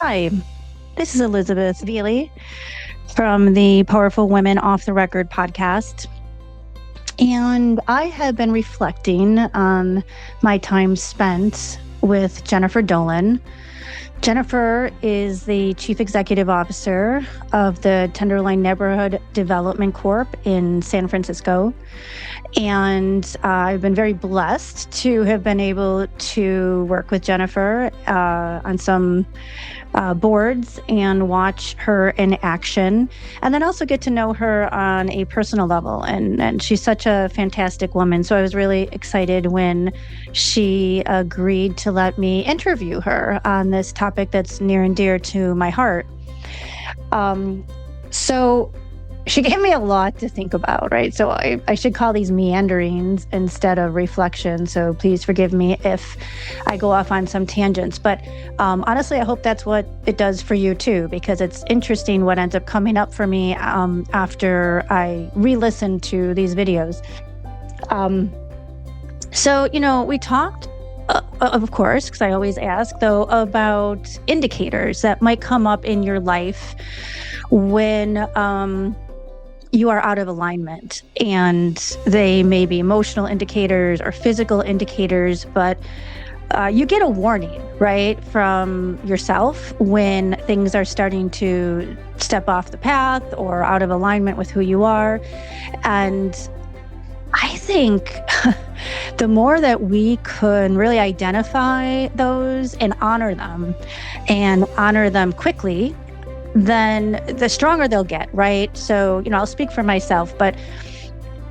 Hi, this is Elizabeth Veely from the Powerful Women Off the Record podcast. And I have been reflecting on my time spent with Jennifer Dolin. Jennifer is the Chief Executive Officer of the Tenderloin Neighborhood Development Corp in San Francisco. And I've been very blessed to have been able to work with Jennifer on some boards and watch her in action, and then also get to know her on a personal level. And she's such a fantastic woman. So I was really excited when she agreed to let me interview her on this topic that's near and dear to my heart. So she gave me a lot to think about, right? So I should call these meanderings instead of reflection. So please forgive me if I go off on some tangents. But honestly, I hope that's what it does for you too, because it's interesting what ends up coming up for me after I re-listen to these videos. So, we talked, of course, because I always ask, though, about indicators that might come up in your life when you are out of alignment, and they may be emotional indicators or physical indicators, but you get a warning, right, from yourself when things are starting to step off the path or out of alignment with who you are. And I think the more that we can really identify those and honor them quickly, then the stronger they'll get, right? So, I'll speak for myself, but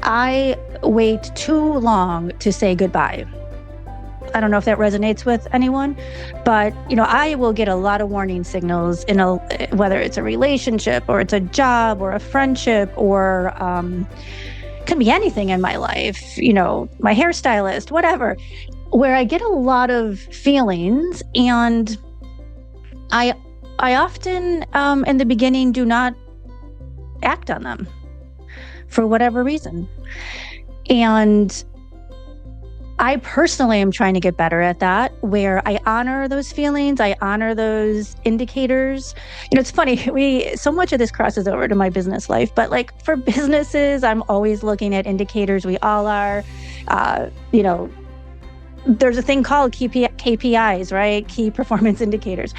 I wait too long to say goodbye. I don't know if that resonates with anyone, but, I will get a lot of warning signals whether it's a relationship or it's a job or a friendship or can be anything in my life, my hairstylist, whatever, where I get a lot of feelings, and I often, in the beginning, do not act on them for whatever reason. And I personally am trying to get better at that, where I honor those feelings, I honor those indicators. It's funny, so much of this crosses over to my business life, but like for businesses, I'm always looking at indicators. We all are, there's a thing called KPIs, right? Key performance indicators.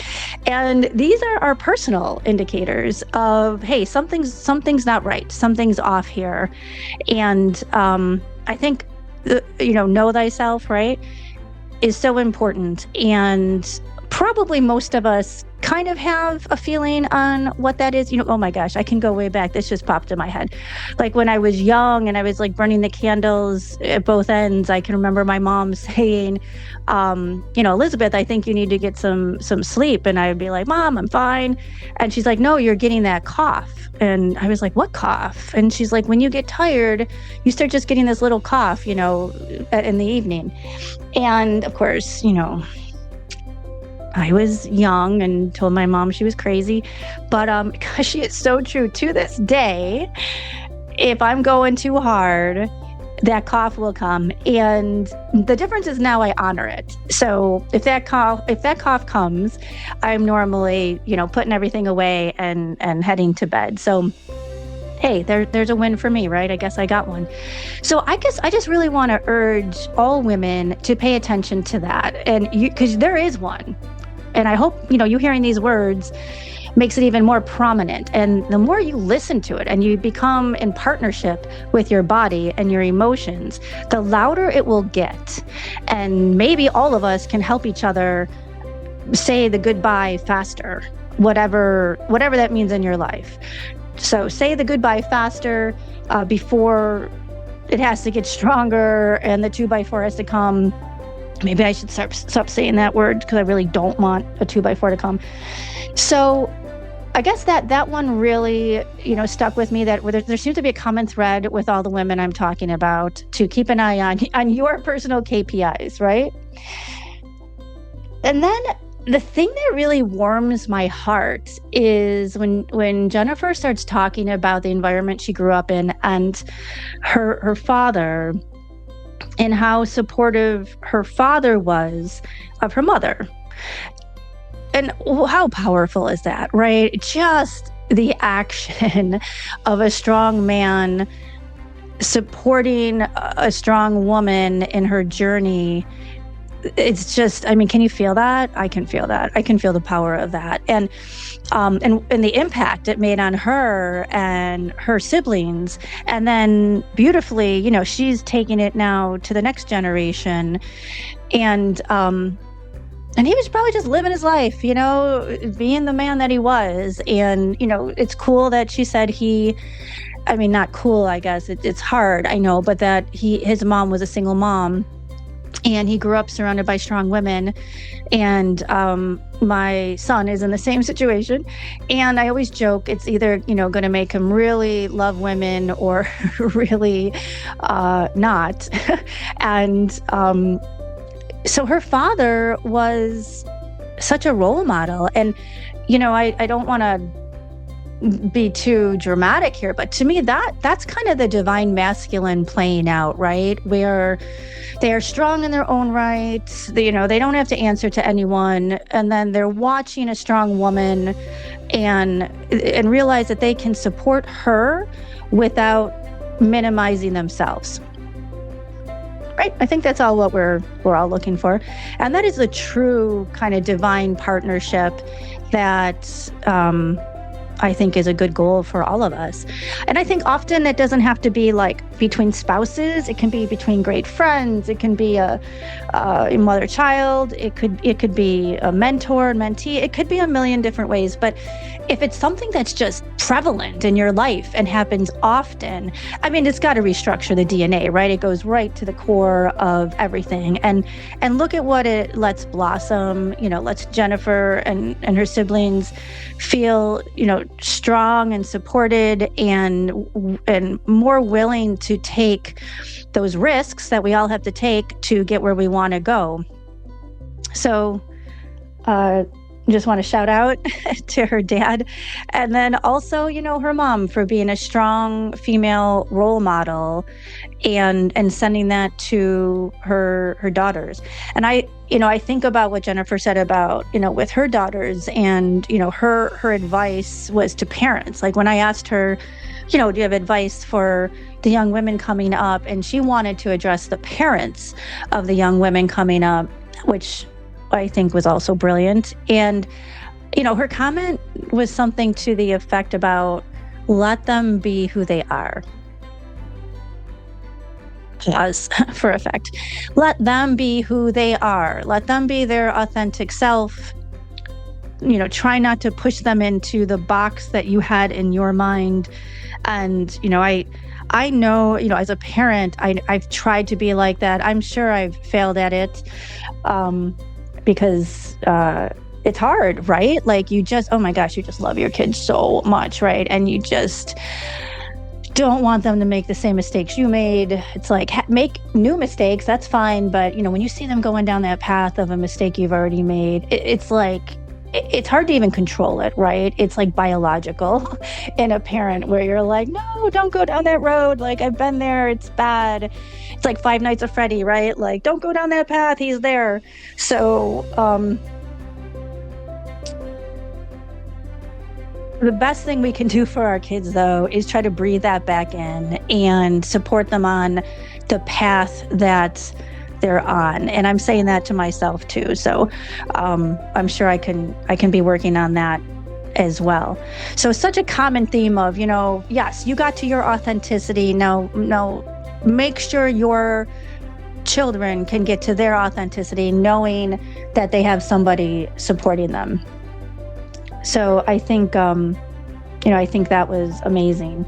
And these are our personal indicators of, hey, something's not right. Something's off here. And I think, know thyself, right, is so important. And probably most of us kind of have a feeling on what that is. Oh my gosh, I can go way back. This just popped in my head. Like when I was young and I was like burning the candles at both ends, I can remember my mom saying, Elizabeth, I think you need to get some sleep. And I'd be like, Mom, I'm fine. And she's like, no, you're getting that cough. And I was like, what cough? And she's like, when you get tired, you start just getting this little cough, in the evening. And of course, I was young and told my mom she was crazy, but because she is so true to this day, if I'm going too hard, that cough will come. And the difference is now I honor it. So if that cough comes, I'm normally, putting everything away and heading to bed. So hey, there's a win for me, right? I guess I got one. So I just really want to urge all women to pay attention to that, and because there is one. And I hope, you hearing these words makes it even more prominent. And the more you listen to it and you become in partnership with your body and your emotions, the louder it will get. And maybe all of us can help each other say the goodbye faster, whatever that means in your life. So say the goodbye faster before it has to get stronger and the 2x4 has to come. Maybe I should stop saying that word because I really don't want a 2x4 to come. So I guess that one really, stuck with me, that there seems to be a common thread with all the women I'm talking about, to keep an eye on your personal KPIs, right? And then the thing that really warms my heart is when Jennifer starts talking about the environment she grew up in and her father, and how supportive her father was of her mother. And how powerful is that, right? Just the action of a strong man supporting a strong woman in her journey. It's just, I mean, can you feel that? I can feel that. I can feel the power of that. And the impact it made on her and her siblings. And then beautifully, she's taking it now to the next generation. And he was probably just living his life, being the man that he was. And, it's cool that she said not cool, I guess. It's hard, I know, but that his mom was a single mom. And he grew up surrounded by strong women. And my son is in the same situation. And I always joke, it's either, going to make him really love women or really not. And so her father was such a role model. And, I don't want to be too dramatic here, but to me, that's kind of the divine masculine playing out, right? Where they are strong in their own right. They don't have to answer to anyone. And then they're watching a strong woman and realize that they can support her without minimizing themselves. Right? I think that's all what we're all looking for. And that is the true kind of divine partnership that I think is a good goal for all of us. And I think often it doesn't have to be like between spouses. It can be between great friends. It can be a mother-child. It could be a mentor and mentee. It could be a million different ways. But if it's something that's just prevalent in your life and happens often, it's got to restructure the DNA, right? It goes right to the core of everything. And look at what it lets blossom, lets Jennifer and her siblings feel, strong and supported and more willing to take those risks that we all have to take to get where we want to go. So, just want to shout out to her dad. And then also, her mom for being a strong female role model and sending that to her daughters. And I think about what Jennifer said about, with her daughters and, her advice was to parents. Like when I asked her, do you have advice for the young women coming up? And she wanted to address the parents of the young women coming up, which I think was also brilliant. And, her comment was something to the effect about let them be who they are. Pause for effect. Let them be who they are. Let them be their authentic self. Try not to push them into the box that you had in your mind. And, I know, as a parent, I've tried to be like that. I'm sure I've failed at it. Because it's hard, right? Like you just, oh my gosh, you just love your kids so much, right? And you just don't want them to make the same mistakes you made. It's like, make new mistakes, that's fine. But, when you see them going down that path of a mistake you've already made, it's like, it's hard to even control it, right? It's like biological in a parent where you're like, no, don't go down that road. Like I've been there, it's bad. It's like Five Nights at Freddy, right? Like, don't go down that path, he's there. So, the best thing we can do for our kids, though, is try to breathe that back in and support them on the path that they're on. And I'm saying that to myself too. So I'm sure I can be working on that as well. So such a common theme of, yes, you got to your authenticity. Now make sure your children can get to their authenticity, knowing that they have somebody supporting them. So I think, I think that was amazing.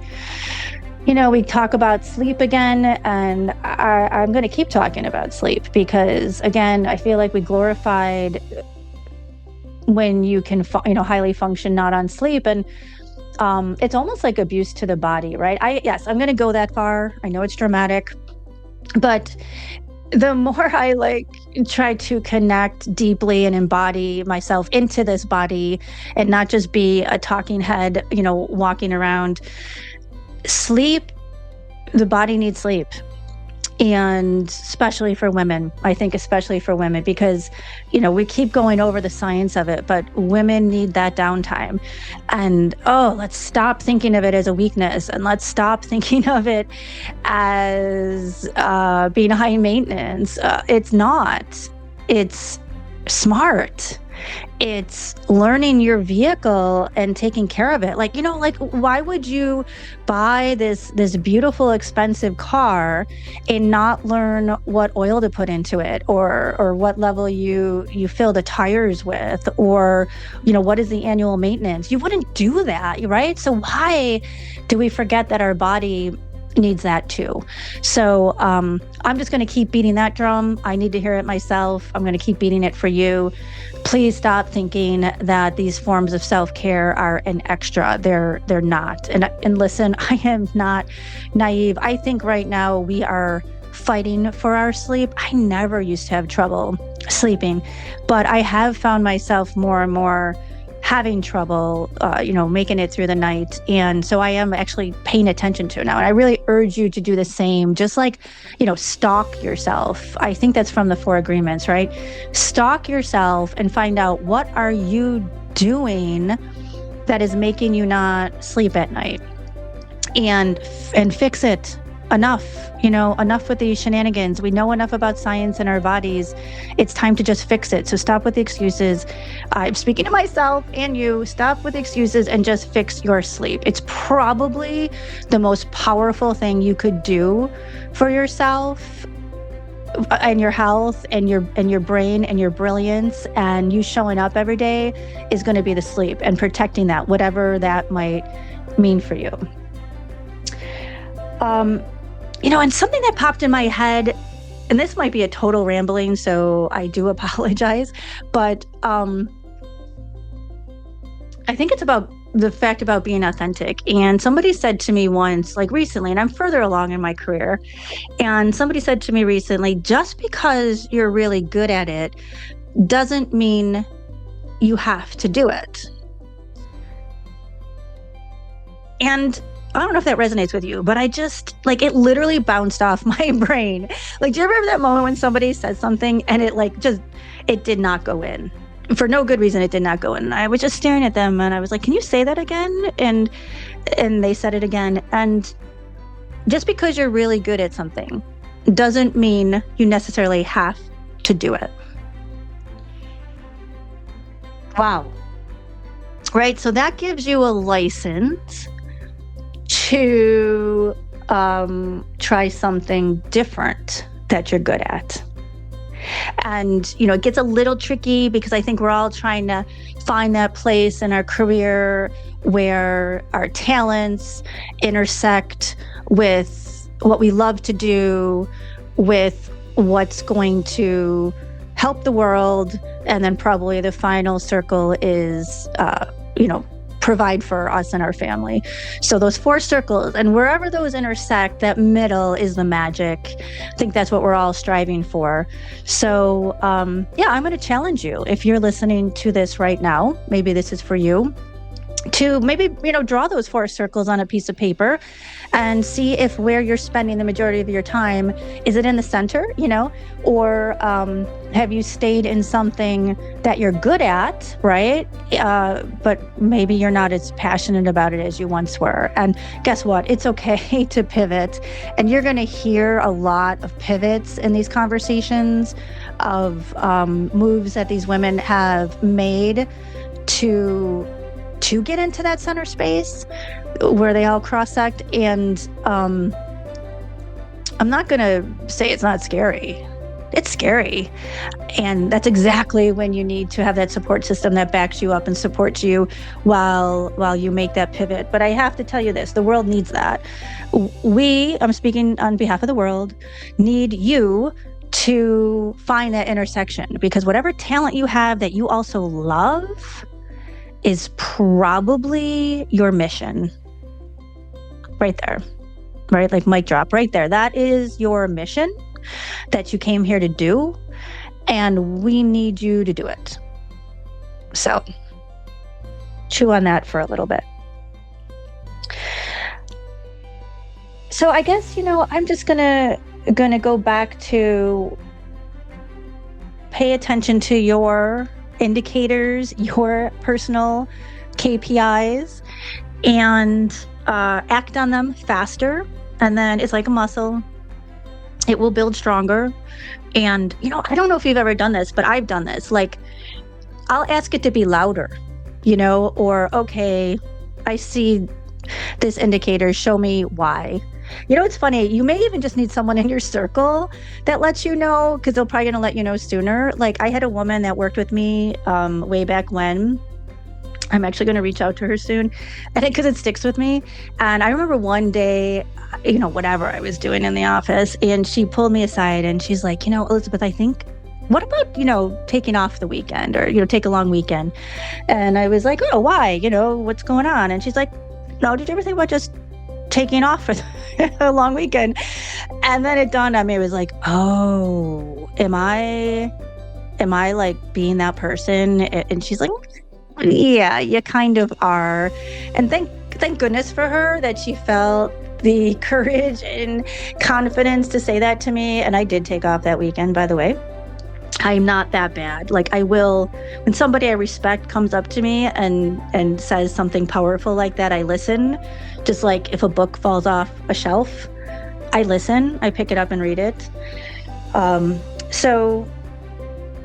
We talk about sleep again, and I'm going to keep talking about sleep because, again, I feel like we glorified when you can, highly function not on sleep. And it's almost like abuse to the body, right? I'm going to go that far. I know it's dramatic, but the more I try to connect deeply and embody myself into this body and not just be a talking head, walking around, sleep, the body needs sleep. And especially for women, I think especially for women, because, we keep going over the science of it, but women need that downtime. And, let's stop thinking of it as a weakness, and let's stop thinking of it as being high maintenance. It's not. It's smart. It's learning your vehicle and taking care of it. Like, why would you buy this beautiful, expensive car and not learn what oil to put into it, or what level you fill the tires with, or, what is the annual maintenance? You wouldn't do that, right? So why do we forget that our body needs that too? So I'm just going to keep beating that drum. I need to hear it myself. I'm going to keep beating it for you. Please stop thinking that these forms of self-care are an extra. They're not. And listen, I am not naive. I think right now we are fighting for our sleep. I never used to have trouble sleeping, but I have found myself more and more having trouble, making it through the night. And so I am actually paying attention to it now. And I really urge you to do the same. Just like, stalk yourself. I think that's from the 4 agreements, right? Stalk yourself and find out, what are you doing that is making you not sleep at night? And fix it. Enough with these shenanigans. We know enough about science and our bodies. It's time to just fix it. So stop with the excuses. I'm speaking to myself and you. Stop with excuses and just fix your sleep. It's probably the most powerful thing you could do for yourself and your health and your brain and your brilliance and you showing up every day is going to be the sleep and protecting that, whatever that might mean for you. And something that popped in my head, and this might be a total rambling, so I do apologize, but I think it's about the fact about being authentic. And somebody said to me once, like recently, and I'm further along in my career, and somebody said to me recently, just because you're really good at it doesn't mean you have to do it. And I don't know if that resonates with you, but I just, it literally bounced off my brain. Do you remember that moment when somebody said something and it did not go in? For no good reason, it did not go in. I was just staring at them and I was like, can you say that again? And they said it again. And just because you're really good at something doesn't mean you necessarily have to do it. Wow. Right? So that gives you a license to try something different that you're good at. And, it gets a little tricky because I think we're all trying to find that place in our career where our talents intersect with what we love to do, with what's going to help the world. And then probably the final circle is, provide for us and our family. So those 4 circles, and wherever those intersect, that middle is the magic. I think that's what we're all striving for. So I'm going to challenge you, if you're listening to this right now, maybe this is for you, to maybe, draw those 4 circles on a piece of paper and see if where you're spending the majority of your time, is it in the center, or have you stayed in something that you're good at, right? But maybe you're not as passionate about it as you once were. And guess what? It's okay to pivot. And you're going to hear a lot of pivots in these conversations, of moves that these women have made to get into that center space where they all cross-sect. And I'm not going to say it's not scary. It's scary. And that's exactly when you need to have that support system that backs you up and supports you while you make that pivot. But I have to tell you this, the world needs that. I'm speaking on behalf of the world, need you to find that intersection, because whatever talent you have that you also love is probably your mission. Right there, right? Like mic drop right there. That is your mission that you came here to do, and we need you to do it. So chew on that for a little bit. So I guess, I'm just gonna going to go back to pay attention to your indicators, your personal KPIs, and act on them faster. And then it's like a muscle. It will build stronger. And, I don't know if you've ever done this, but I've done this. Like, I'll ask it to be louder, or, okay, I see this indicator, show me why. It's funny. You may even just need someone in your circle that lets you know, because they're probably going to let you know sooner. Like, I had a woman that worked with me way back when. I'm actually going to reach out to her soon, and because it sticks with me. And I remember one day, whatever I was doing in the office, and she pulled me aside and she's like, Elizabeth, I think, what about, taking off the weekend or, take a long weekend? And I was like, oh, why? What's going on? And she's like, no, did you ever think about just taking off for a long weekend? And then it dawned on me, it was like, oh, am I like being that person? And she's like, yeah, you kind of are. And thank goodness for her that she felt the courage and confidence to say that to me. And I did take off that weekend, by the way. I'm not that bad. Like, I will, when somebody I respect comes up to me and says something powerful like that, I listen. Just like if a book falls off a shelf, I listen, I pick it up and read it. So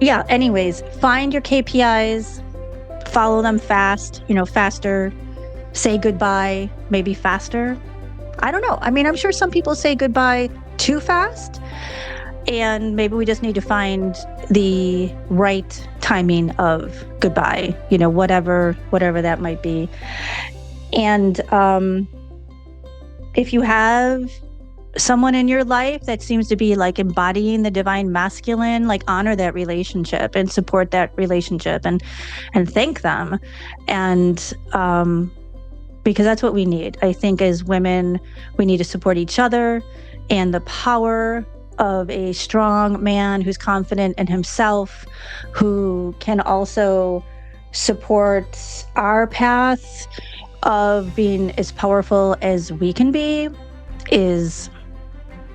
yeah, anyways, find your KPIs, follow them fast, faster, say goodbye, maybe faster. I don't know. I mean, I'm sure some people say goodbye too fast, and maybe we just need to find the right timing of goodbye, whatever that might be. And if you have someone in your life that seems to be like embodying the divine masculine, like honor that relationship and support that relationship and thank them. And because that's what we need. I think as women, we need to support each other, and the power of a strong man who's confident in himself, who can also support our path of being as powerful as we can be, is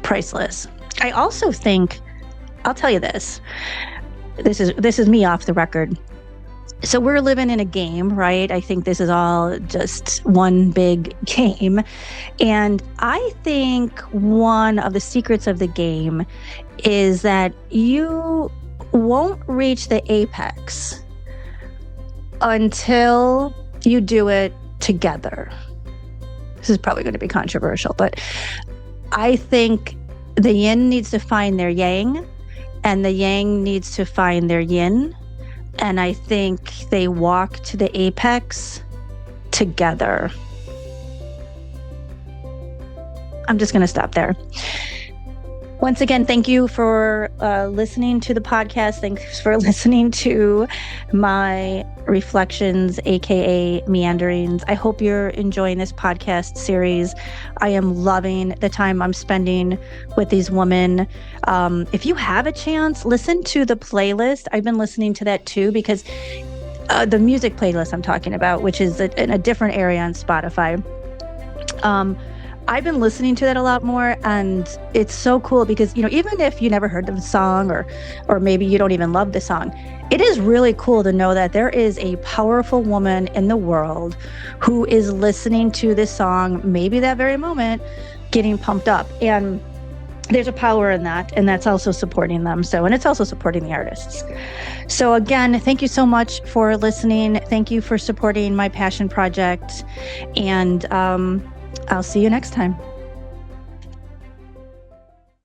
priceless. I also think, I'll tell you this is me off the record. So we're living in a game, right? I think this is all just one big game. And I think one of the secrets of the game is that you won't reach the apex until you do it together. This is probably going to be controversial, but I think the yin needs to find their yang, and the yang needs to find their yin. And I think they walk to the apex together. I'm just going to stop there. Once again, thank you for listening to the podcast. Thanks for listening to my reflections, aka meanderings. I hope you're enjoying this podcast series. I am loving the time I'm spending with these women. If you have a chance, listen to the playlist. I've been listening to that too, because the music playlist I'm talking about, which is in a different area on Spotify. I've been listening to that a lot more, and it's so cool because, even if you never heard of the song or maybe you don't even love the song, it is really cool to know that there is a powerful woman in the world who is listening to this song, maybe that very moment, getting pumped up. And there's a power in that, and that's also supporting them. And it's also supporting the artists. So again, thank you so much for listening. Thank you for supporting my passion project. And I'll see you next time.